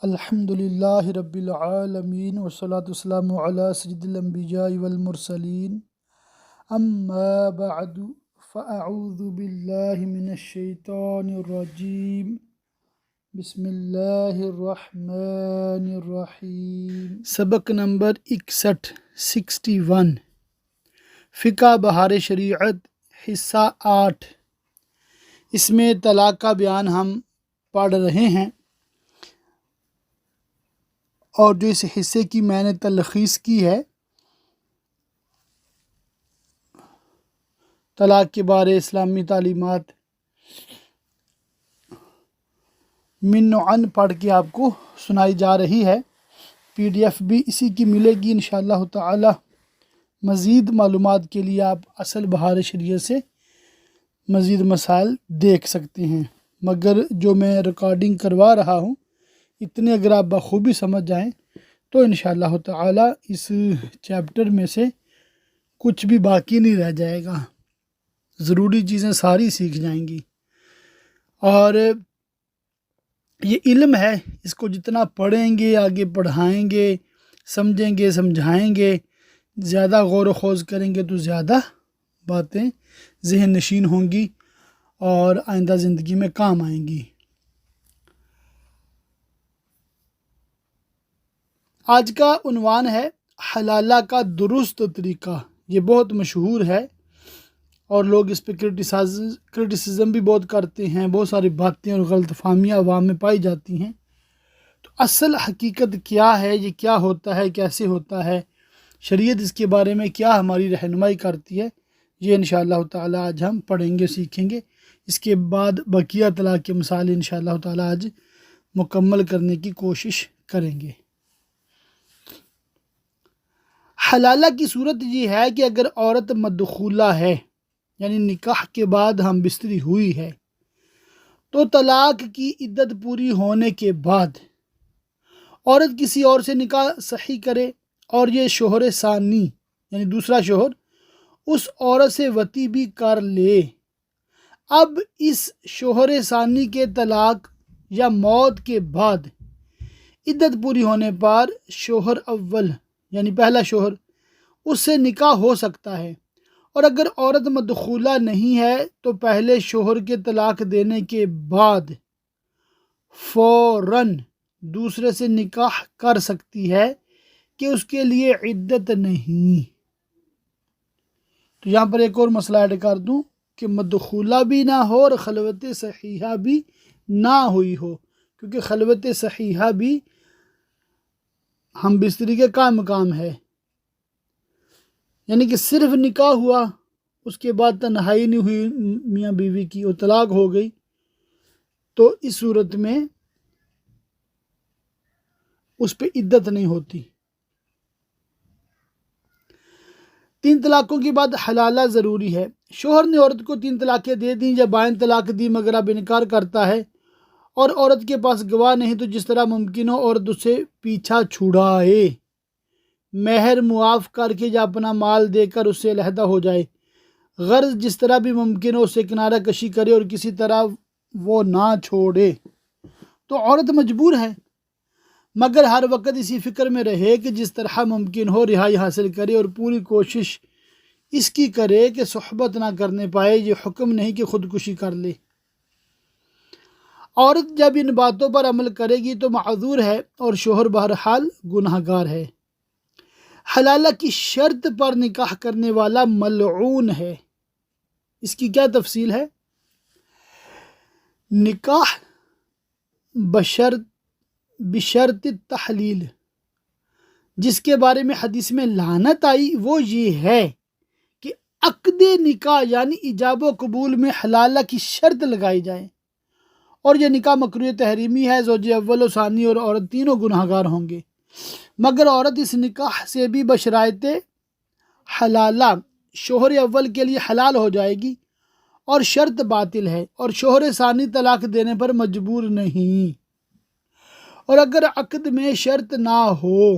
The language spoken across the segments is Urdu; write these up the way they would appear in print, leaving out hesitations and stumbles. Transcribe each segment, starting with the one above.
الحمد للہ رب العالمین والصلاة والسلام علی سید الانبیاء والمرسلین اما بعد فاعوذ باللہ من الشیطان الرجیم بسم اللہ الرحمن الرحیم۔ سبق نمبر 61 فقہ بہار شریعت حصہ 8۔ اس میں طلاق کا بیان ہم پڑھ رہے ہیں، اور جو اس حصے کی میں نے تلخیص کی ہے طلاق کے بارے اسلامی تعلیمات من و عن پڑھ کے آپ کو سنائی جا رہی ہے۔ PDF بھی اسی کی ملے گی انشاءاللہ تعالی۔ مزید معلومات کے لیے آپ اصل بہار شریعت سے مزید مسائل دیکھ سکتے ہیں، مگر جو میں ریکارڈنگ کروا رہا ہوں اتنے اگر آپ بخوبی سمجھ جائیں تو انشاءاللہ تعالی اس چیپٹر میں سے کچھ بھی باقی نہیں رہ جائے گا، ضروری چیزیں ساری سیکھ جائیں گی۔ اور یہ علم ہے، اس کو جتنا پڑھیں گے، آگے پڑھائیں گے، سمجھیں گے، سمجھائیں گے، زیادہ غور و خوض کریں گے تو زیادہ باتیں ذہن نشین ہوں گی اور آئندہ زندگی میں کام آئیں گی۔ آج کا عنوان ہے حلالہ کا درست طریقہ۔ یہ بہت مشہور ہے اور لوگ اس پہ کرٹیسزم بھی بہت کرتے ہیں، بہت ساری باتیں اور غلط فہمیاں عوام میں پائی جاتی ہیں۔ تو اصل حقیقت کیا ہے، یہ کیا ہوتا ہے، کیسے ہوتا ہے، شریعت اس کے بارے میں کیا ہماری رہنمائی کرتی ہے، یہ انشاءاللہ تعالی آج ہم پڑھیں گے، سیکھیں گے۔ اس کے بعد بقیہ طلاق کے مسائل انشاءاللہ تعالی آج مکمل کرنے کی کوشش کریں گے۔ حلالہ کی صورت یہ ہے کہ اگر عورت مدخولہ ہے، یعنی نکاح کے بعد ہم بستری ہوئی ہے، تو طلاق کی عدت پوری ہونے کے بعد عورت کسی اور سے نکاح صحیح کرے اور یہ شوہر ثانی یعنی دوسرا شوہر اس عورت سے وطی بھی کر لے۔ اب اس شوہر ثانی کے طلاق یا موت کے بعد عدت پوری ہونے پر شوہر اول یعنی پہلا شوہر اس سے نکاح ہو سکتا ہے، اور اگر عورت مدخولہ نہیں ہے تو پہلے شوہر کے طلاق دینے کے بعد فوراً دوسرے سے نکاح کر سکتی ہے کہ اس کے لیے عدت نہیں۔ تو یہاں پر ایک اور مسئلہ ایڈ کر دوں کہ مدخولہ بھی نہ ہو اور خلوت صحیحہ بھی نہ ہوئی ہو، کیونکہ خلوت صحیحہ بھی ہم بستری کے کا مقام ہے، یعنی کہ صرف نکاح ہوا، اس کے بعد تنہائی نہیں ہوئی میاں بیوی کی اور طلاق ہو گئی، تو اس صورت میں اس پہ عدت نہیں ہوتی۔ 3 طلاقوں کے بعد حلالہ ضروری ہے۔ شوہر نے عورت کو 3 طلاقیں دے دیں یا بائن طلاق دی مگر اب انکار کرتا ہے اور عورت کے پاس گواہ نہیں، تو جس طرح ممکن ہو عورت اسے پیچھا چھڑائے، مہر معاف کر کے یا اپنا مال دے کر اس سے علیحدہ ہو جائے، غرض جس طرح بھی ممکن ہو اسے کنارہ کشی کرے اور کسی طرح وہ نہ چھوڑے، تو عورت مجبور ہے، مگر ہر وقت اسی فکر میں رہے کہ جس طرح ممکن ہو رہائی حاصل کرے اور پوری کوشش اس کی کرے کہ صحبت نہ کرنے پائے۔ یہ حکم نہیں کہ خودکشی کر لے۔ عورت جب ان باتوں پر عمل کرے گی تو معذور ہے اور شوہر بہرحال گناہگار ہے۔ حلالہ کی شرط پر نکاح کرنے والا ملعون ہے۔ اس کی کیا تفصیل ہے؟ نکاح بشرط تحلیل، جس کے بارے میں حدیث میں لعنت آئی، وہ یہ ہے کہ عقد نکاح یعنی ایجاب و قبول میں حلالہ کی شرط لگائی جائے، اور یہ نکاح مکروہ تحریمی ہے۔ زوج اول و ثانی اور عورت تینوں گناہگار ہوں گے، مگر عورت اس نکاح سے بھی بشرائط حلالہ شوہر اول کے لیے حلال ہو جائے گی، اور شرط باطل ہے، اور شوہر ثانی طلاق دینے پر مجبور نہیں۔ اور اگر عقد میں شرط نہ ہو،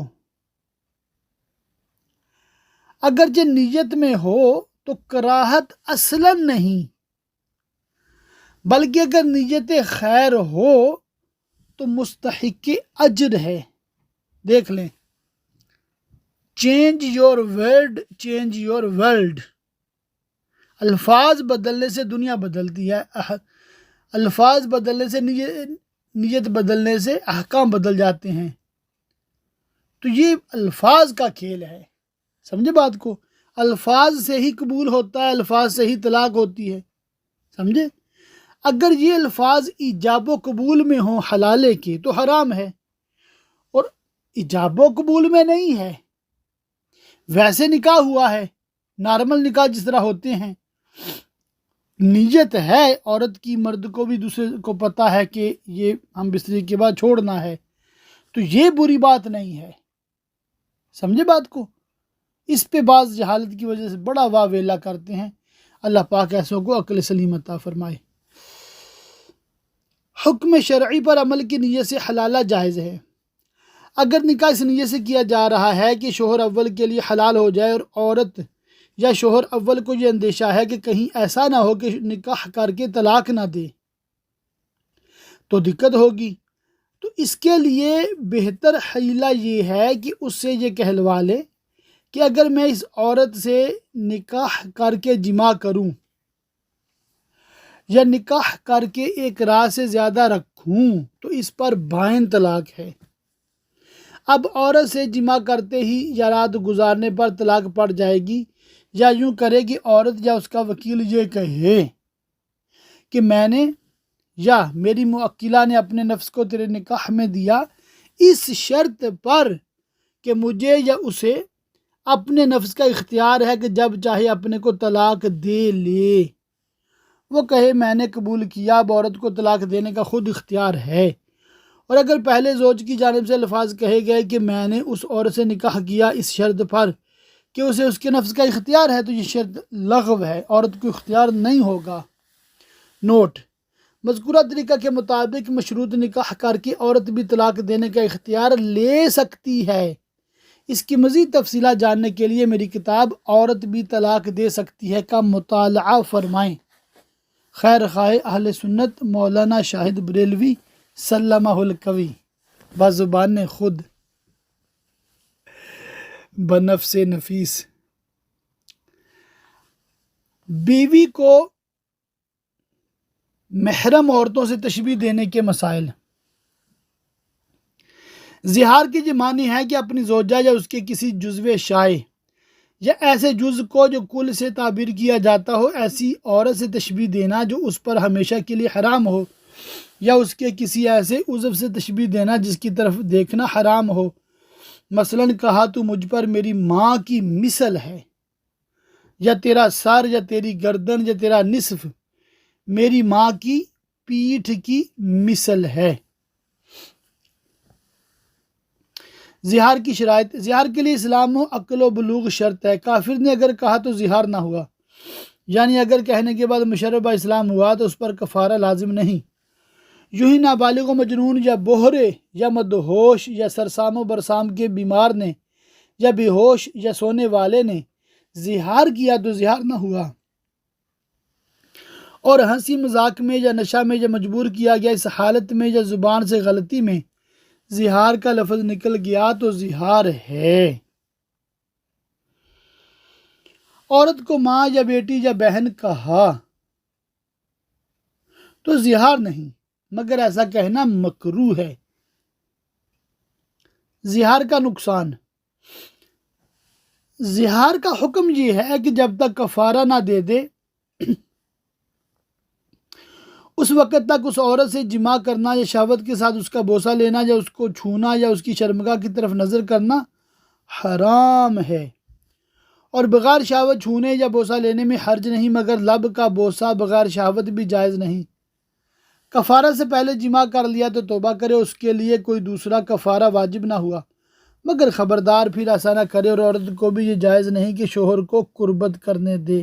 اگرچہ نیت میں ہو تو کراہت اصلاً نہیں، بلکہ اگر نیت خیر ہو تو مستحق اجر ہے۔ دیکھ لیں، change your word change your world. الفاظ بدلنے سے دنیا بدلتی ہے، الفاظ بدلنے سے نیت بدلنے سے احکام بدل جاتے ہیں۔ تو یہ الفاظ کا کھیل ہے، سمجھے بات کو؟ الفاظ سے ہی قبول ہوتا ہے، الفاظ سے ہی طلاق ہوتی ہے، سمجھے؟ اگر یہ الفاظ ایجاب و قبول میں ہوں حلالے کے تو حرام ہے، اور ایجاب و قبول میں نہیں ہے، ویسے نکاح ہوا ہے، نارمل نکاح جس طرح ہوتے ہیں، نیت ہے عورت کی، مرد کو بھی دوسرے کو پتہ ہے کہ یہ ہم بستری کے بعد چھوڑنا ہے، تو یہ بری بات نہیں ہے، سمجھے بات کو؟ اس پہ بعض جہالت کی وجہ سے بڑا واہ ویلا کرتے ہیں۔ اللہ پاک ایسوں کو عقل سلیم عطا فرمائے۔ حکم شرعی پر عمل کی نیت سے حلالہ جائز ہے۔ اگر نکاح اس نیت سے کیا جا رہا ہے کہ شوہر اول کے لیے حلال ہو جائے، اور عورت یا شوہر اول کو یہ اندیشہ ہے کہ کہیں ایسا نہ ہو کہ نکاح کر کے طلاق نہ دے، تو دقت ہوگی۔ تو اس کے لیے بہتر حیلہ یہ ہے کہ اس سے یہ کہلوا لے کہ اگر میں اس عورت سے نکاح کر کے جمع کروں یا نکاح کر کے ایک رات سے زیادہ رکھوں تو اس پر بائن طلاق ہے۔ اب عورت سے جمع کرتے ہی یا رات گزارنے پر طلاق پڑ جائے گی، یا یوں کرے گی عورت یا اس کا وکیل یہ کہے کہ میں نے یا میری موکلہ نے اپنے نفس کو تیرے نکاح میں دیا اس شرط پر کہ مجھے یا اسے اپنے نفس کا اختیار ہے کہ جب چاہے اپنے کو طلاق دے لے، وہ کہے میں نے قبول کیا، اب عورت کو طلاق دینے کا خود اختیار ہے۔ اور اگر پہلے زوج کی جانب سے الفاظ کہے گئے کہ میں نے اس عورت سے نکاح کیا اس شرط پر کہ اسے اس کے نفس کا اختیار ہے، تو یہ شرط لغو ہے، عورت کو اختیار نہیں ہوگا۔ نوٹ: مذکورہ طریقہ کے مطابق مشروط نکاح کر کے عورت بھی طلاق دینے کا اختیار لے سکتی ہے۔ اس کی مزید تفصیلات جاننے کے لیے میری کتاب عورت بھی طلاق دے سکتی ہے کا مطالعہ فرمائیں۔ خیر خواہ اہل سنت مولانا شاہد بریلوی سلمہ القوی، بزبان خود، بنفس نفیس۔ بیوی کو محرم عورتوں سے تشبیہ دینے کے مسائل۔ زہار کی یہ معنی ہے کہ اپنی زوجہ یا اس کے کسی جزو شائع یا ایسے جز کو جو کل سے تعبیر کیا جاتا ہو ایسی عورت سے تشبیہ دینا جو اس پر ہمیشہ کے لیے حرام ہو، یا اس کے کسی ایسے عضو سے تشبیہ دینا جس کی طرف دیکھنا حرام ہو۔ مثلا کہا تو مجھ پر میری ماں کی مثل ہے، یا تیرا سر یا تیری گردن یا تیرا نصف میری ماں کی پیٹھ کی مثل ہے۔ زہار کی شرائط۔ زہار کے لیے اسلام و عقل و بلوغ شرط ہے۔ کافر نے اگر کہا تو زہار نہ ہوا، یعنی اگر کہنے کے بعد مشرب اسلام ہوا تو اس پر کفارہ لازم نہیں۔ یوں ہی نابالغ و مجنون یا بہرے یا مدہوش یا سرسام و برسام کے بیمار نے یا بے ہوش یا سونے والے نے زہار کیا تو زہار نہ ہوا۔ اور ہنسی مذاق میں یا نشہ میں یا مجبور کیا گیا اس حالت میں یا زبان سے غلطی میں زہار کا لفظ نکل گیا تو زہار ہے۔ عورت کو ماں یا بیٹی یا بہن کہا تو زہار نہیں، مگر ایسا کہنا مکروہ ہے۔ زہار کا نقصان۔ زہار کا حکم یہ ہے کہ جب تک کفارہ نہ دے دے اس وقت تک اس عورت سے جماع کرنا یا شہوت کے ساتھ اس کا بوسہ لینا یا اس کو چھونا یا اس کی شرمگاہ کی طرف نظر کرنا حرام ہے۔ اور بغیر شہوت چھونے یا بوسہ لینے میں حرج نہیں، مگر لب کا بوسہ بغیر شہوت بھی جائز نہیں۔ کفارہ سے پہلے جماع کر لیا تو توبہ کرے، اس کے لیے کوئی دوسرا کفارہ واجب نہ ہوا، مگر خبردار پھر ایسا نہ کرے۔ اور عورت کو بھی یہ جائز نہیں کہ شوہر کو قربت کرنے دے۔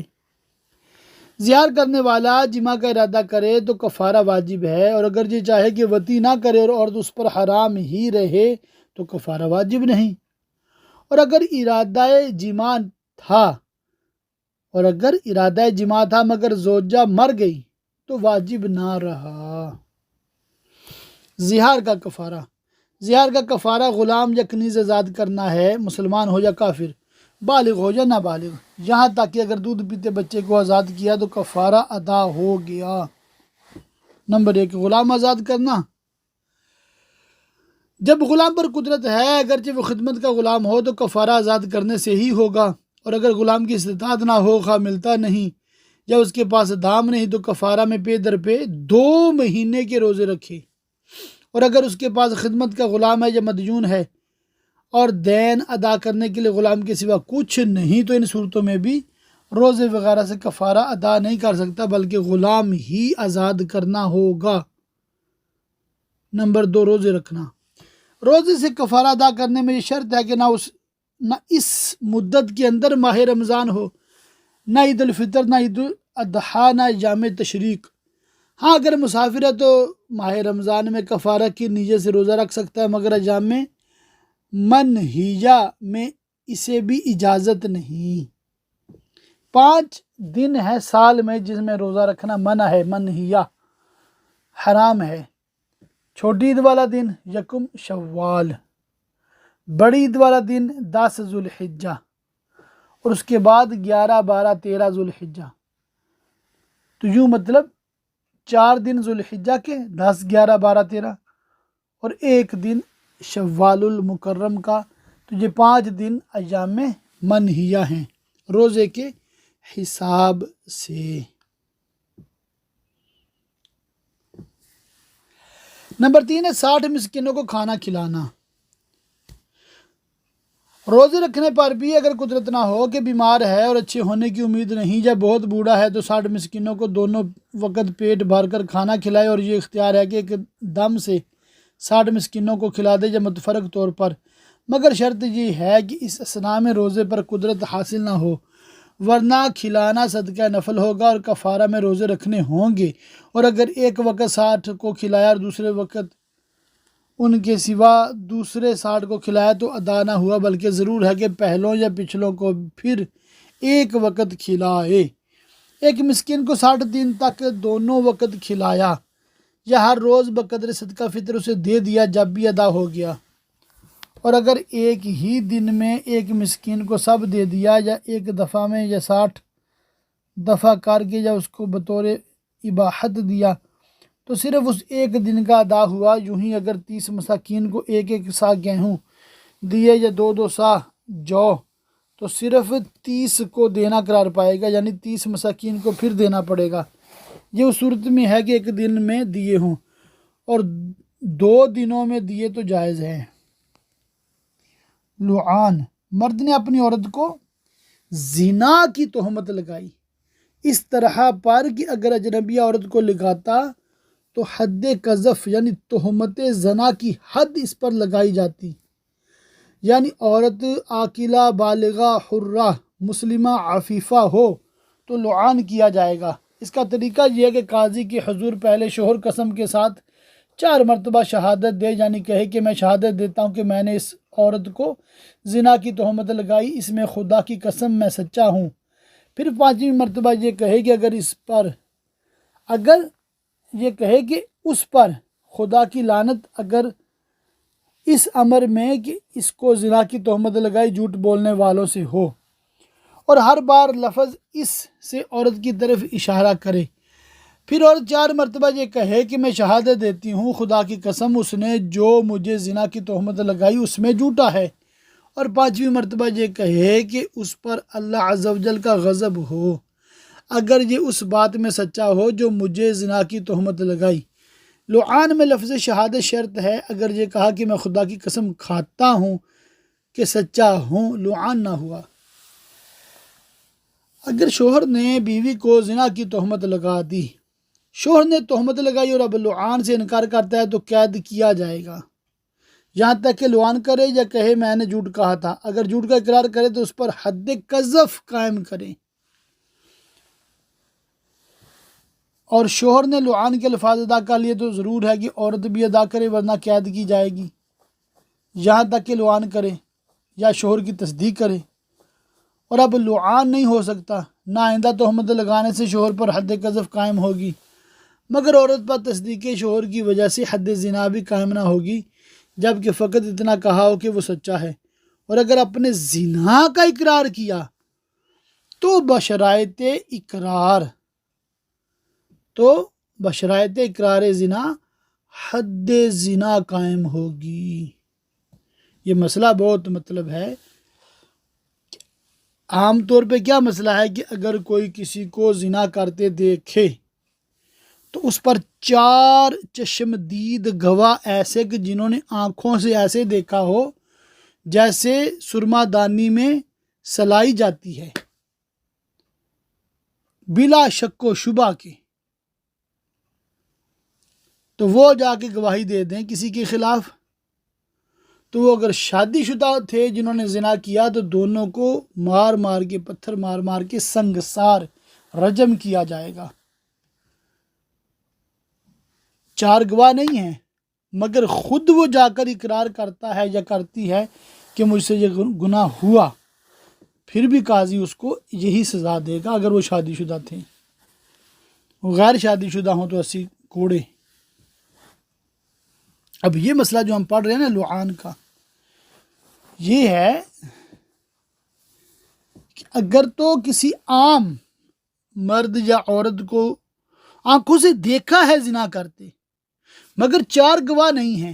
زہار کرنے والا جماع کا ارادہ کرے تو کفارہ واجب ہے، اور اگر یہ چاہے کہ وطی نہ کرے اور عورت اس پر حرام ہی رہے تو کفارہ واجب نہیں۔ اور اگر ارادہ جماع تھا مگر زوجہ مر گئی تو واجب نہ رہا۔ زہار کا کفارہ، زہار کا کفارہ غلام یا کنیز آزاد کرنا ہے، مسلمان ہو یا کافر، بالغ ہو یا نابالغ، یہاں تک کہ اگر دودھ پیتے بچے کو آزاد کیا تو کفارہ ادا ہو گیا۔ نمبر 1 غلام آزاد کرنا۔ جب غلام پر قدرت ہے، اگرچہ وہ خدمت کا غلام ہو تو کفارہ آزاد کرنے سے ہی ہوگا، اور اگر غلام کی استطاعت نہ ہو، خواہ ملتا نہیں یا اس کے پاس دام نہیں، تو کفارہ میں پے در پہ 2 مہینے کے روزے رکھے، اور اگر اس کے پاس خدمت کا غلام ہے یا مدیون ہے اور دین ادا کرنے کے لیے غلام کے سوا کچھ نہیں، تو ان صورتوں میں بھی روزے وغیرہ سے کفارہ ادا نہیں کر سکتا، بلکہ غلام ہی آزاد کرنا ہوگا۔ نمبر 2 روزے رکھنا۔ روزے سے کفارہ ادا کرنے میں یہ شرط ہے کہ نہ اس مدت کے اندر ماہ رمضان ہو، نہ عید الفطر، نہ عید الاضحیٰ، نہ ایام تشریق۔ ہاں اگر مسافر ہے تو ماہ رمضان میں کفارہ کی نیت سے روزہ رکھ سکتا ہے، مگر ایام منہیہ میں اسے بھی اجازت نہیں۔ 5 دن ہے سال میں جس میں روزہ رکھنا منع ہے، منہیہ حرام ہے۔ چھوٹی عید والا دن 1 شوال، بڑی عید والا دن 10 ذوالحجہ، اور اس کے بعد 11، 12، 13 ذوالحجہ۔ تو یوں مطلب 4 دن ذوالحجہ کے، 10، 11، 12، 13 اور 1 دن شوال المکرم کا، تو یہ 5 دن ایام منہیہ ہیں روزے کے حساب سے۔ نمبر 3 ہے 60 مسکینوں کو کھانا کھلانا۔ روزے رکھنے پر بھی اگر قدرت نہ ہو کہ بیمار ہے اور اچھے ہونے کی امید نہیں، یا بہت بوڑھا ہے، تو 60 مسکینوں کو دونوں وقت پیٹ بھر کر کھانا کھلائے، اور یہ اختیار ہے کہ ایک دم سے 60 مسکینوں کو کھلا دے یا متفرق طور پر، مگر شرط یہ ہے کہ اس اثناء میں روزے پر قدرت حاصل نہ ہو، ورنہ کھلانا صدقہ نفل ہوگا اور کفارہ میں روزے رکھنے ہوں گے۔ اور اگر ایک وقت 60 کو کھلایا اور دوسرے وقت ان کے سوا دوسرے 60 کو کھلایا تو ادا نہ ہوا، بلکہ ضرور ہے کہ پہلوں یا پچھلوں کو پھر ایک وقت کھلائے۔ ایک مسکین کو 60 دن تک دونوں وقت کھلایا یا ہر روز بقدر صدقہ فطر اسے دے دیا، جب بھی ادا ہو گیا۔ اور اگر ایک ہی دن میں ایک مسکین کو سب دے دیا، یا ایک دفعہ میں، یا 60 دفعہ کر کے، یا اس کو بطور اباحت دیا، تو صرف اس ایک دن کا ادا ہوا۔ یوں ہی اگر 30 مساکین کو ایک سا گیہوں دیے یا 2 سا جو، تو صرف 30 کو دینا قرار پائے گا، یعنی 30 مساکین کو پھر دینا پڑے گا۔ یہ اس صورت میں ہے کہ ایک دن میں دیے ہوں، اور 2 دنوں میں دیے تو جائز ہے۔ لعان، مرد نے اپنی عورت کو زنا کی تہمت لگائی، اس طرح پر کہ اگر اجنبی عورت کو لگاتا تو حد قذف یعنی تہمت زنا کی حد اس پر لگائی جاتی، یعنی عورت عاقلہ، بالغہ، حرہ، مسلمہ، عفیفہ ہو تو لعان کیا جائے گا۔ اس کا طریقہ یہ ہے کہ قاضی کے حضور پہلے شوہر قسم کے ساتھ 4 مرتبہ شہادت دے، یعنی کہے کہ میں شہادت دیتا ہوں کہ میں نے اس عورت کو زنا کی تہمت لگائی، اس میں خدا کی قسم میں سچا ہوں۔ پھر 5ویں مرتبہ یہ کہے کہ اس پر خدا کی لعنت اگر اس امر میں کہ اس کو زنا کی تہمت لگائی جھوٹ بولنے والوں سے ہو، اور ہر بار لفظ اس سے عورت کی طرف اشارہ کرے۔ پھر عورت 4 مرتبہ یہ کہے کہ میں شہادت دیتی ہوں خدا کی قسم اس نے جو مجھے زنا کی تہمت لگائی اس میں جھوٹا ہے، اور 5ویں مرتبہ یہ کہے کہ اس پر اللہ عز و جل کا غضب ہو اگر یہ اس بات میں سچا ہو جو مجھے زنا کی تہمت لگائی۔ لعان میں لفظ شہادت شرط ہے، اگر یہ کہا کہ میں خدا کی قسم کھاتا ہوں کہ سچا ہوں، لعان نہ ہوا۔ اگر شوہر نے بیوی کو زنا کی تہمت لگا دی، شوہر نے تہمت لگائی اور اب لعان سے انکار کرتا ہے تو قید کیا جائے گا، یہاں تک کہ لعان کرے یا کہے میں نے جھوٹ کہا تھا۔ اگر جھوٹ کا اقرار کرے تو اس پر حد قذف قائم کرے، اور شوہر نے لعان کے الفاظ ادا کر لیے تو ضرور ہے کہ عورت بھی ادا کرے، ورنہ قید کی جائے گی، یہاں تک کہ لعان کرے یا شوہر کی تصدیق کرے۔ اور اب لعان نہیں ہو سکتا، نہ آئندہ تہمت لگانے سے شوہر پر حد قذف قائم ہوگی، مگر عورت پر تصدیق شوہر کی وجہ سے حد زنا بھی قائم نہ ہوگی، جبکہ فقط اتنا کہا ہو کہ وہ سچا ہے، اور اگر اپنے زنا کا اقرار کیا تو بشرائط اقرار زنا حد زنا قائم ہوگی۔ یہ مسئلہ بہت ہے، عام طور پہ کیا مسئلہ ہے کہ اگر کوئی کسی کو زنا کرتے دیکھے تو اس پر 4 چشمدید گواہ ایسے کہ جنہوں نے آنکھوں سے ایسے دیکھا ہو جیسے سرما دانی میں سلائی جاتی ہے، بلا شک و شبہ کے، تو وہ جا کے گواہی دے دیں کسی کے خلاف۔ تو وہ اگر شادی شدہ تھے جنہوں نے زنا کیا تو دونوں کو مار مار کے، پتھر مار مار کے سنگسار رجم کیا جائے گا۔ 4 گواہ نہیں ہیں، مگر خود وہ جا کر اقرار کرتا ہے یا کرتی ہے کہ مجھ سے یہ گناہ ہوا، پھر بھی قاضی اس کو یہی سزا دے گا اگر وہ شادی شدہ تھے۔ غیر شادی شدہ ہوں تو 80 کوڑے۔ اب یہ مسئلہ جو ہم پڑھ رہے ہیں نا لعان کا، یہ ہے کہ اگر تو کسی عام مرد یا عورت کو آنکھوں سے دیکھا ہے زنا کرتے، مگر 4 گواہ نہیں ہیں،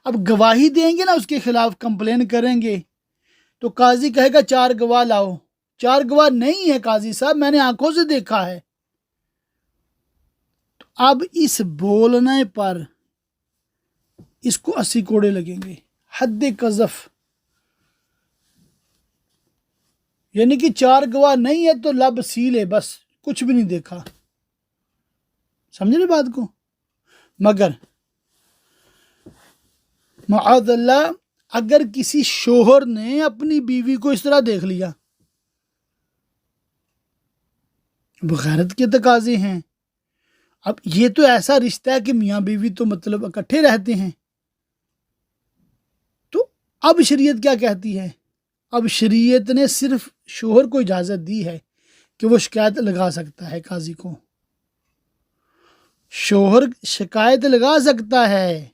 اب گواہی دیں گے نا اس کے خلاف، کمپلین کریں گے تو قاضی کہے گا 4 گواہ لاؤ، 4 گواہ نہیں ہے قاضی صاحب، میں نے آنکھوں سے دیکھا ہے، تو اب اس بولنے پر اس کو 80 کوڑے لگیں گے، حد قذف، یعنی کہ 4 گواہ نہیں ہے تو لب سیل ہے، بس کچھ بھی نہیں دیکھا۔ سمجھے نا بات کو؟ مگر معاذ اللہ اگر کسی شوہر نے اپنی بیوی کو اس طرح دیکھ لیا، بغیرت کے تقاضے ہیں۔ اب یہ تو ایسا رشتہ ہے کہ میاں بیوی تو اکٹھے رہتے ہیں، تو اب شریعت کیا کہتی ہے؟ اب شریعت نے صرف شوہر کو اجازت دی ہے کہ وہ شکایت لگا سکتا ہے قاضی کو، شوہر شکایت لگا سکتا ہے،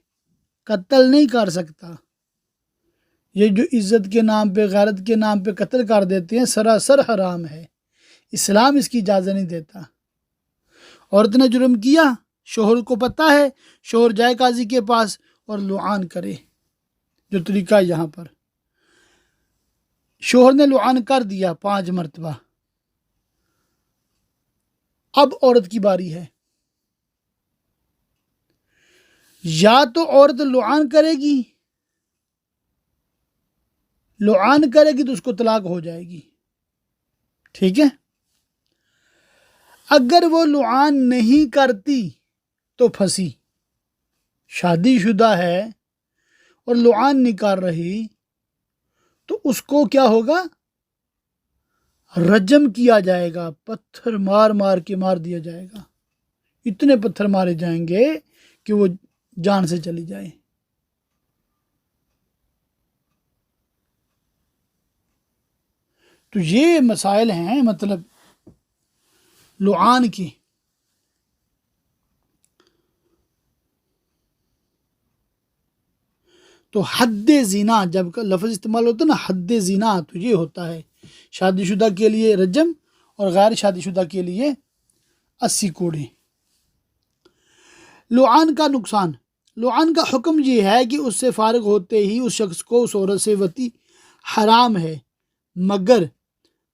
قتل نہیں کر سکتا۔ یہ جو عزت کے نام پہ، غیرت کے نام پہ قتل کر دیتے ہیں، سراسر حرام ہے، اسلام اس کی اجازت نہیں دیتا۔ عورت نے جرم کیا، شوہر کو پتہ ہے، شوہر جائے قاضی کے پاس اور لعان کرے، جو طریقہ ہے یہاں پر شوہر نے لعان کر دیا 5 مرتبہ، اب عورت کی باری ہے، یا تو عورت لعان کرے گی تو اس کو طلاق ہو جائے گی، ٹھیک ہے؟ اگر وہ لعان نہیں کرتی تو پھنسی، شادی شدہ ہے اور لعان نہیں کر رہی تو اس کو کیا ہوگا؟ رجم کیا جائے گا، پتھر مار مار کے مار دیا جائے گا، اتنے پتھر مارے جائیں گے کہ وہ جان سے چلی جائے۔ تو یہ مسائل ہیں لعان کی۔ تو حد زنا جب لفظ استعمال ہوتا ہے نا، حد زنا، تو یہ ہوتا ہے شادی شدہ کے لیے رجم اور غیر شادی شدہ کے لیے 80 کوڑے۔ لعان کا نقصان، لعان کا حکم یہ ہے کہ اس سے فارغ ہوتے ہی اس شخص کو اس عورت سے وطی حرام ہے، مگر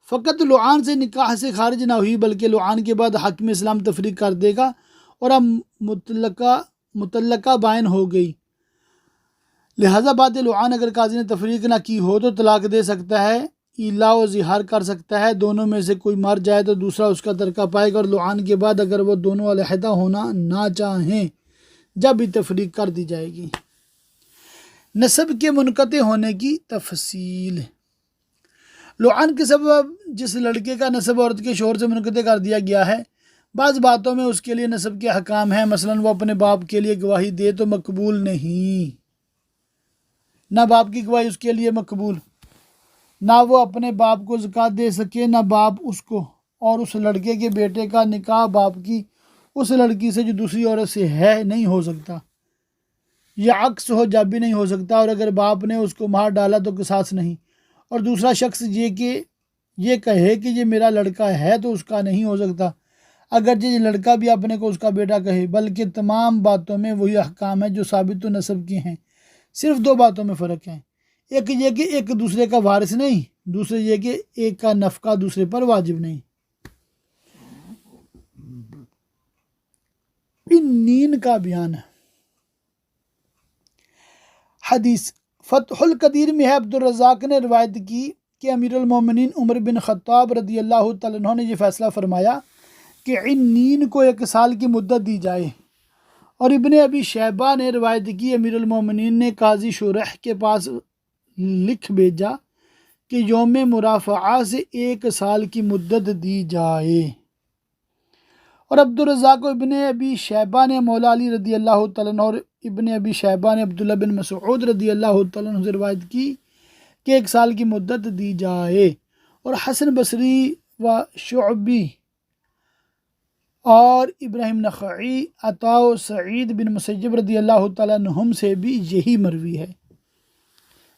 فقط لعان سے نکاح سے خارج نہ ہوئی بلکہ لعان کے بعد حاکم اسلام تفریق کر دے گا اور اب مطلقہ بائن ہو گئی، لہذا بعد لعان اگر قاضی نے تفریق نہ کی ہو تو طلاق دے سکتا ہے، ایلا و زہار کر سکتا ہے، دونوں میں سے کوئی مر جائے تو دوسرا اس کا ترکہ پائے گا، اور لعان کے بعد اگر وہ دونوں علیحدہ ہونا نہ چاہیں جب بھی تفریق کر دی جائے گی۔ نسب کے منقطع ہونے کی تفصیل، لعان کے سبب جس لڑکے کا نسب عورت کے شوہر سے منقطع کر دیا گیا ہے، بعض باتوں میں اس کے لیے نسب کے حکام ہیں، مثلا وہ اپنے باپ کے لیے گواہی دے تو مقبول نہیں، نہ باپ کی گواہی اس کے لیے مقبول، نہ وہ اپنے باپ کو زکوٰۃ دے سکے، نہ باپ اس کو، اور اس لڑکے کے بیٹے کا نکاح باپ کی اس لڑکی سے جو دوسری عورت سے ہے نہیں ہو سکتا، یا عکس ہو جب بھی نہیں ہو سکتا، اور اگر باپ نے اس کو مار ڈالا تو قصاص نہیں، اور دوسرا شخص یہ کہے کہ یہ میرا لڑکا ہے تو اس کا نہیں ہو سکتا، اگرچہ یہ لڑکا بھی اپنے کو اس کا بیٹا کہے، بلکہ تمام باتوں میں وہی احکام ہیں جو ثابت و نسب کے ہیں، صرف دو باتوں میں فرق ہے، ایک یہ کہ ایک دوسرے کا وارث نہیں، دوسرے یہ کہ ایک کا نفقہ دوسرے پر واجب نہیں۔ عنین کا بیان ہے۔ حدیث فتح القدیر میں ہے، عبدالرزاق نے روایت کی کہ امیر المومنین عمر بن خطاب رضی اللہ تعالیٰ عنہ نے یہ فیصلہ فرمایا کہ عنین کو 1 سال کی مدت دی جائے، اور ابن ابی شیبہ نے روایت کی امیر المومنین نے قاضی شرح کے پاس لکھ بھیجا کہ یوم مرافعہ سے 1 سال کی مدت دی جائے، اور عبدالرزاق و ابن ابی شیبہ نے مولا علی رضی اللہ تعالیٰ عنہ اور ابن ابی شیبہ نے عبداللہ بن مسعود رضی اللہ تعالیٰ عنہ سے روایت کی کہ 1 سال کی مدت دی جائے، اور حسن بصری و شعبی اور ابراہیم نخعی، عطا و سعید بن مسیب رضی اللہ تعالیٰ عنہم سے بھی یہی مروی ہے۔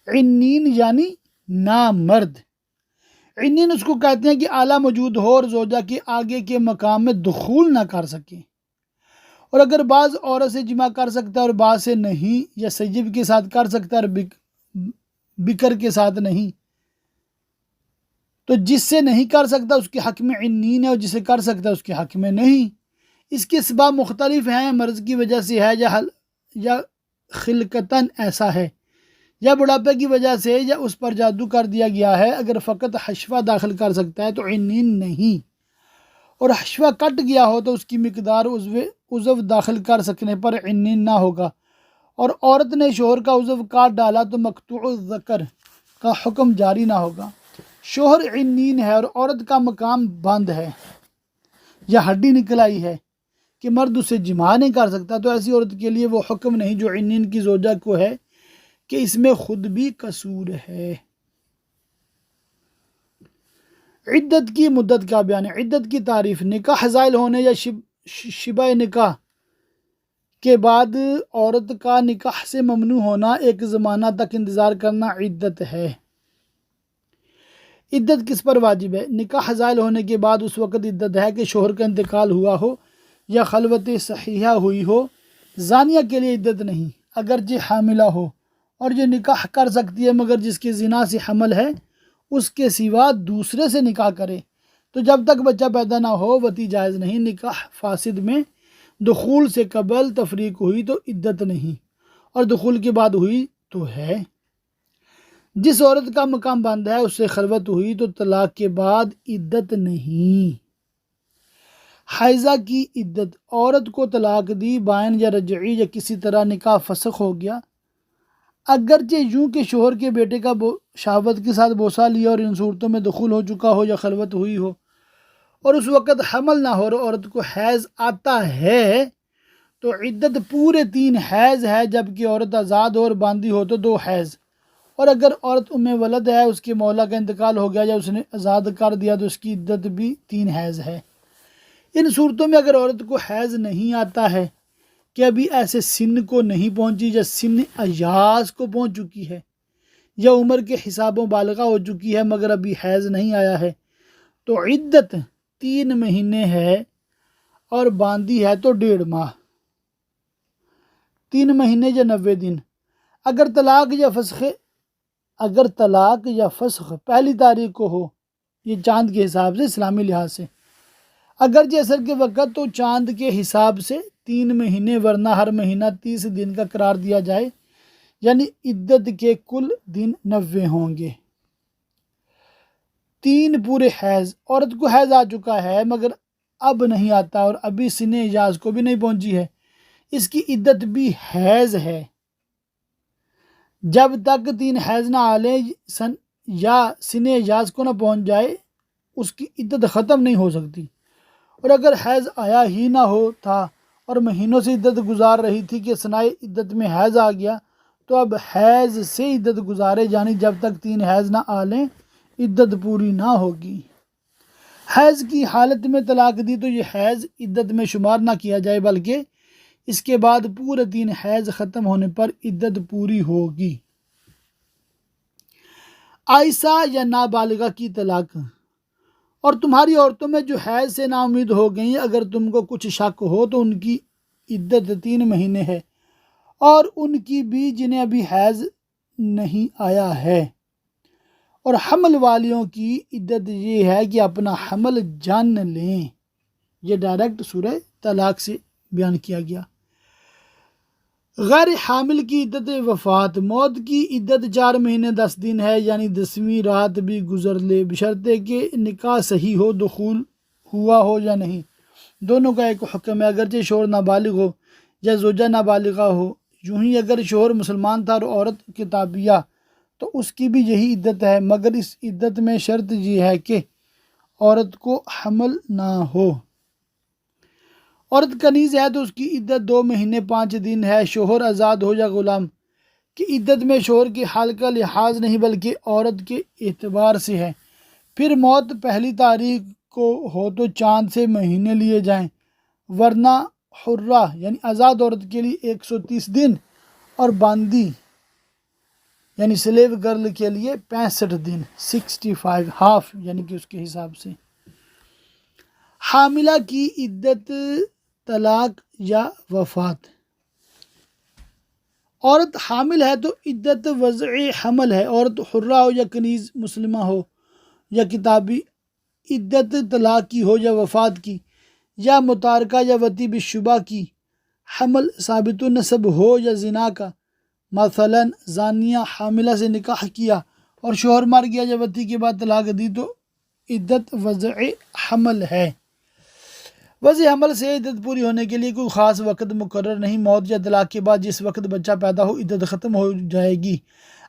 عنین یعنی نامرد، عنین اس کو کہتے ہیں کہ اعلیٰ موجود ہو اور زوجہ کے آگے کے مقام میں دخول نہ کر سکے، اور اگر بعض عورت سے جمع کر سکتا ہے اور بعض سے نہیں، یا سیب کے ساتھ کر سکتا ہے اور بکر کے ساتھ نہیں، تو جس سے نہیں کر سکتا اس کے حق میں عنین ہے، اور جسے کر سکتا ہے اس کے حق میں نہیں۔ اس کے اسباب مختلف ہیں، مرض کی وجہ سے ہے، یا خلقتاً ایسا ہے، یا بڑھاپے کی وجہ سے، یا اس پر جادو کر دیا گیا ہے۔ اگر فقط حشفہ داخل کر سکتا ہے تو عنین نہیں، اور حشفہ کٹ گیا ہو تو اس کی مقدار عضو داخل کر سکنے پر عنین نہ ہوگا، اور عورت نے شوہر کا عضو کاٹ ڈالا تو مقطوع الذکر کا حکم جاری نہ ہوگا۔ شوہر عنین ہے اور عورت کا مقام بند ہے، یا ہڈی نکل آئی ہے کہ مرد اسے جماع نہیں کر سکتا، تو ایسی عورت کے لیے وہ حکم نہیں جو عنین کی زوجہ کو ہے کہ اس میں خود بھی قصور ہے۔ عدت کی مدت کا بیان ہے۔ عدت کی تعریف، نکاح زائل ہونے یا شبہ نکاح کے بعد عورت کا نکاح سے ممنوع ہونا، ایک زمانہ تک انتظار کرنا عدت ہے۔ عدت کس پر واجب ہے؟ نکاح زائل ہونے کے بعد اس وقت عدت ہے کہ شوہر کا انتقال ہوا ہو یا خلوت صحیحہ ہوئی ہو۔ زانیہ کے لیے عدت نہیں، اگرچہ حاملہ ہو اور یہ نکاح کر سکتی ہے، مگر جس کے زنا سے حمل ہے اس کے سوا دوسرے سے نکاح کرے تو جب تک بچہ پیدا نہ ہو وطی جائز نہیں۔ نکاح فاسد میں دخول سے قبل تفریق ہوئی تو عدت نہیں، اور دخول کے بعد ہوئی تو ہے۔ جس عورت کا مقام بند ہے اس سے خلوت ہوئی تو طلاق کے بعد عدت نہیں۔ حیضہ کی عدت، عورت کو طلاق دی، بائن یا رجعی یا کسی طرح نکاح فسخ ہو گیا، اگرچہ یوں کہ شوہر کے بیٹے کا شہوت کے ساتھ بوسہ لیا اور ان صورتوں میں دخول ہو چکا ہو یا خلوت ہوئی ہو، اور اس وقت حمل نہ ہو اور عورت کو حیض آتا ہے تو عدت پورے 3 حیض ہے، جبکہ عورت آزاد ہو اور باندھی ہو تو 2 حیض، اور اگر عورت ولد ہے، اس کے مولا کا انتقال ہو گیا یا اس نے آزاد کر دیا تو اس کی عدت بھی 3 حیض ہے۔ ان صورتوں میں اگر عورت کو حیض نہیں آتا ہے کہ ابھی ایسے سن کو نہیں پہنچی یا سن ایاز کو پہنچ چکی ہے یا عمر کے حساب و بالغہ ہو چکی ہے مگر ابھی حیض نہیں آیا ہے تو عدت 3 مہینے ہے، اور باندھی ہے تو 1.5 ماہ، 3 مہینے یا 90 دن۔ اگر طلاق یا فسخ پہلی تاریخ کو ہو، یہ چاند کے حساب سے اسلامی لحاظ سے، اگرچہ عصر کے وقت تو چاند کے حساب سے 3 مہینے، ورنہ ہر مہینہ 30 دن کا قرار دیا جائے، یعنی عدت کے کل دن 90 ہوں گے۔ 3 پورے حیض، عورت کو حیض آ چکا ہے مگر اب نہیں آتا اور ابھی سن ایاز کو بھی نہیں پہنچی ہے، اس کی عدت بھی حیض ہے۔ جب تک 3 حیض نہ آ لیں یا سن ایاز کو نہ پہنچ جائے اس کی عدت ختم نہیں ہو سکتی، اور اگر حیض آیا ہی نہ ہو تھا اور مہینوں سے عدت گزار رہی تھی کہ ثنائے عدت میں حیض آ گیا تو اب حیض سے عدت گزارے، یعنی جب تک 3 حیض نہ آ لیں عدت پوری نہ ہوگی۔ حیض کی حالت میں طلاق دی تو یہ حیض عدت میں شمار نہ کیا جائے، بلکہ اس کے بعد پورے 3 حیض ختم ہونے پر عدت پوری ہوگی۔ عائسہ یا نابالغہ کی طلاق۔ اور تمہاری عورتوں میں جو حیض سے نا امید ہو گئیں، اگر تم کو کچھ شک ہو تو ان کی عدت 3 مہینے ہے، اور ان کی بھی جنہیں ابھی حیض نہیں آیا ہے۔ اور حمل والیوں کی عدت یہ ہے کہ اپنا حمل جان لیں۔ یہ ڈائریکٹ سورہ طلاق سے بیان کیا گیا۔ غیر حامل کی عدت وفات۔ موت کی عدت 4 مہینے 10 دن ہے، یعنی 10ویں رات بھی گزر لے، بشرطے کہ نکاح صحیح ہو، دخول ہوا ہو یا نہیں۔ دونوں کا ایک حکم ہے، اگرچہ شوہر نابالغ ہو یا زوجہ نابالغہ ہو۔ یوں ہی اگر شوہر مسلمان تھا اور عورت کتابیہ تو اس کی بھی یہی عدت ہے، مگر اس عدت میں شرط یہ ہے کہ عورت کو حمل نہ ہو۔ عورت کنیز ہے تو اس کی عدت 2 مہینے 5 دن ہے۔ شوہر آزاد ہو یا غلام کی عدت میں شوہر کی حال کا لحاظ نہیں، بلکہ عورت کے اعتبار سے ہے۔ پھر موت پہلی تاریخ کو ہو تو چاند سے مہینے لیے جائیں، ورنہ حرہ یعنی آزاد عورت کے لیے 130 دن اور باندی یعنی سلیو گرل کے لیے 65 دن 65 ہاف یعنی کہ اس کے حساب سے۔ حاملہ کی عدت طلاق یا وفات۔ عورت حامل ہے تو عدت وضع حمل ہے۔ عورت حرہ ہو یا کنیز مسلمہ ہو یا کتابی، عدت طلاق کی ہو یا وفات کی یا متارکہ یا وطی بالشبہ کی، حمل ثابت النسب ہو یا زنا کا، مثلا زانیہ حاملہ سے نکاح کیا اور شوہر مر گیا یا وطی کے بعد طلاق دی تو عدت وضع حمل ہے۔ وضع حمل سے عدت پوری ہونے کے لیے کوئی خاص وقت مقرر نہیں۔ موت یا طلاق کے بعد جس وقت بچہ پیدا ہو عدت ختم ہو جائے گی،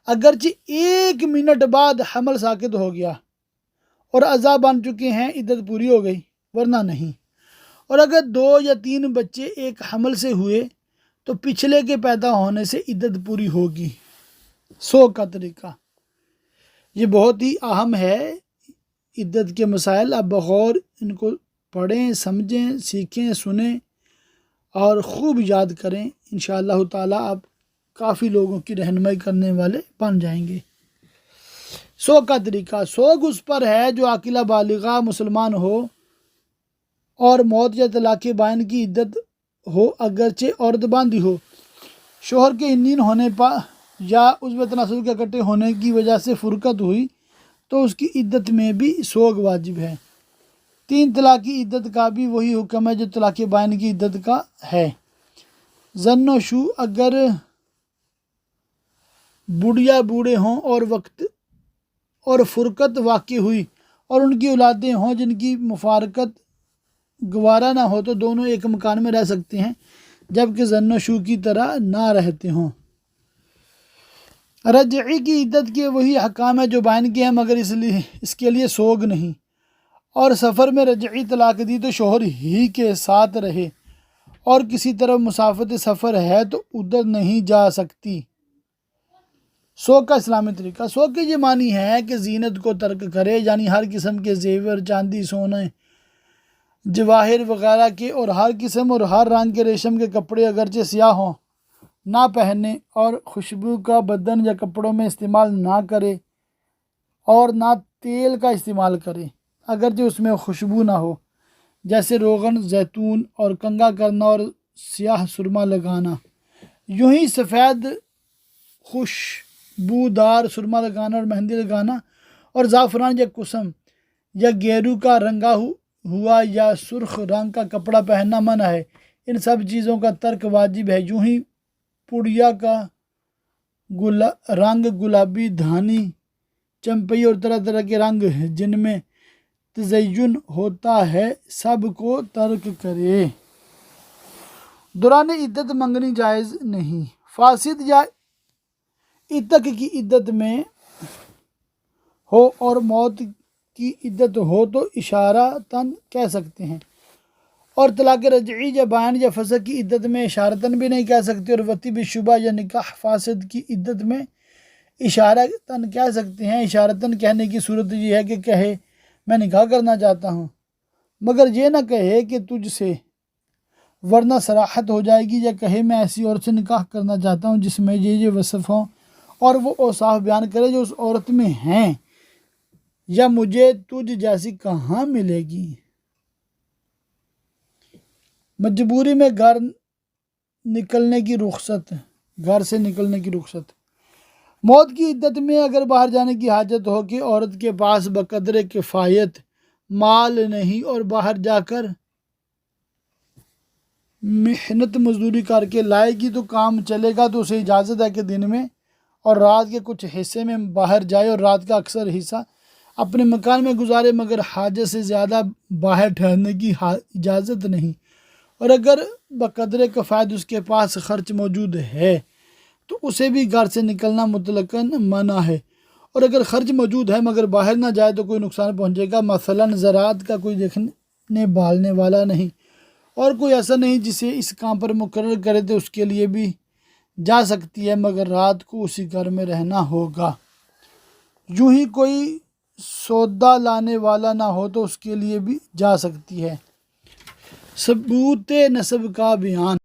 اگرچہ 1 منٹ بعد حمل ساقط ہو گیا اور اعضاء بن چکے ہیں، عدت پوری ہو گئی، ورنہ نہیں۔ اور اگر 2 یا 3 بچے ایک حمل سے ہوئے تو پچھلے کے پیدا ہونے سے عدت پوری ہوگی۔ 100 کا طریقہ یہ بہت ہی اہم ہے۔ عدت کے مسائل آپ بغور ان کو پڑھیں، سمجھیں، سیکھیں، سنیں اور خوب یاد کریں۔ انشاءاللہ تعالیٰ آپ کافی لوگوں کی رہنمائی کرنے والے بن جائیں گے۔ 100 کا طریقہ۔ سوگ اس پر ہے جو عاقلہ بالغہ مسلمان ہو اور موت یا طلاق بائن کی عدت ہو، اگرچہ عورت باندھی ہو۔ شوہر کے انین ہونے پر یا عضو تناسل کے اکٹھے ہونے کی وجہ سے فرقت ہوئی تو اس کی عدت میں بھی سوگ واجب ہے۔ 3 طلاق کی عدت کا بھی وہی حکم ہے جو طلاق بائن کی عدت کا ہے۔ زن و شو اگر بڑھیا بوڑھے ہوں اور وقت اور فرقت واقع ہوئی اور ان کی اولادیں ہوں جن کی مفارقت گوارا نہ ہو تو دونوں ایک مکان میں رہ سکتے ہیں، جبکہ زن و شو کی طرح نہ رہتے ہوں۔ رجعی کی عدت کے وہی احکام ہے جو بائن کے ہیں، مگر اس کے لیے سوگ نہیں۔ اور سفر میں رجعی طلاق دی تو شوہر ہی کے ساتھ رہے، اور کسی طرف مسافت سفر ہے تو ادھر نہیں جا سکتی۔ سوگ کا اسلامی طریقہ۔ سوگ کے یہ معنی ہے کہ زینت کو ترک کرے، یعنی ہر قسم کے زیور، چاندی، سونے، جواہر وغیرہ کے اور ہر قسم اور ہر رنگ کے ریشم کے کپڑے اگرچہ سیاہ ہوں نہ پہنے، اور خوشبو کا بدن یا کپڑوں میں استعمال نہ کرے اور نہ تیل کا استعمال کرے اگرچہ اس میں خوشبو نہ ہو، جیسے روغن، زیتون اور کنگھا کرنا اور سیاہ سرما لگانا۔ یوں ہی سفید خوشبودار سرما لگانا اور مہندی لگانا اور زعفران یا قسم یا گیرو کا رنگا ہوا یا سرخ رنگ کا کپڑا پہننا منع ہے۔ ان سب چیزوں کا ترک واجب ہے۔ یوں ہی پڑیا کا رنگ، گلابی، دھانی، چمپئی اور طرح طرح کے رنگ جن میں تزین ہوتا ہے سب کو ترک کرے۔ دوران عدت منگنی جائز نہیں۔ فاسد یا عتق کی عدت میں ہو اور موت کی عدت ہو تو اشارتاً کہہ سکتے ہیں، اور طلاق رجعی یا بائن یا فسخ کی عدت میں اشارتاً بھی نہیں کہہ سکتے، اور وطی بالشبہ یا نکاح فاسد کی عدت میں اشارتاً کہہ سکتے ہیں۔ اشارتاً کہنے کی صورت یہ ہے کہ کہے میں نکاح کرنا چاہتا ہوں، مگر یہ نہ کہے کہ تجھ سے، ورنہ صراحت ہو جائے گی، یا کہے میں ایسی عورت سے نکاح کرنا چاہتا ہوں جس میں یہ وصف ہوں، اور وہ اوصاف بیان کرے جو اس عورت میں ہیں، یا مجھے تجھ جیسی کہاں ملے گی۔ مجبوری میں گھر سے نکلنے کی رخصت۔ موت کی عدت میں اگر باہر جانے کی حاجت ہو کہ عورت کے پاس بقدر کفایت مال نہیں اور باہر جا کر محنت مزدوری کر کے لائے گی تو کام چلے گا، تو اسے اجازت ہے کہ دن میں اور رات کے کچھ حصے میں باہر جائے اور رات کا اکثر حصہ اپنے مکان میں گزارے، مگر حاجت سے زیادہ باہر ٹھہرنے کی اجازت نہیں۔ اور اگر بقدر کفایت اس کے پاس خرچ موجود ہے تو اسے بھی گھر سے نکلنا مطلقاً منع ہے۔ اور اگر خرچ موجود ہے مگر باہر نہ جائے تو کوئی نقصان پہنچے گا، مثلاً زراعت کا کوئی دیکھنے بھالنے والا نہیں اور کوئی ایسا نہیں جسے اس کام پر مقرر کرے تو اس کے لیے بھی جا سکتی ہے، مگر رات کو اسی گھر میں رہنا ہوگا۔ یوں ہی کوئی سودا لانے والا نہ ہو تو اس کے لیے بھی جا سکتی ہے۔ ثبوت نسب کا بیان۔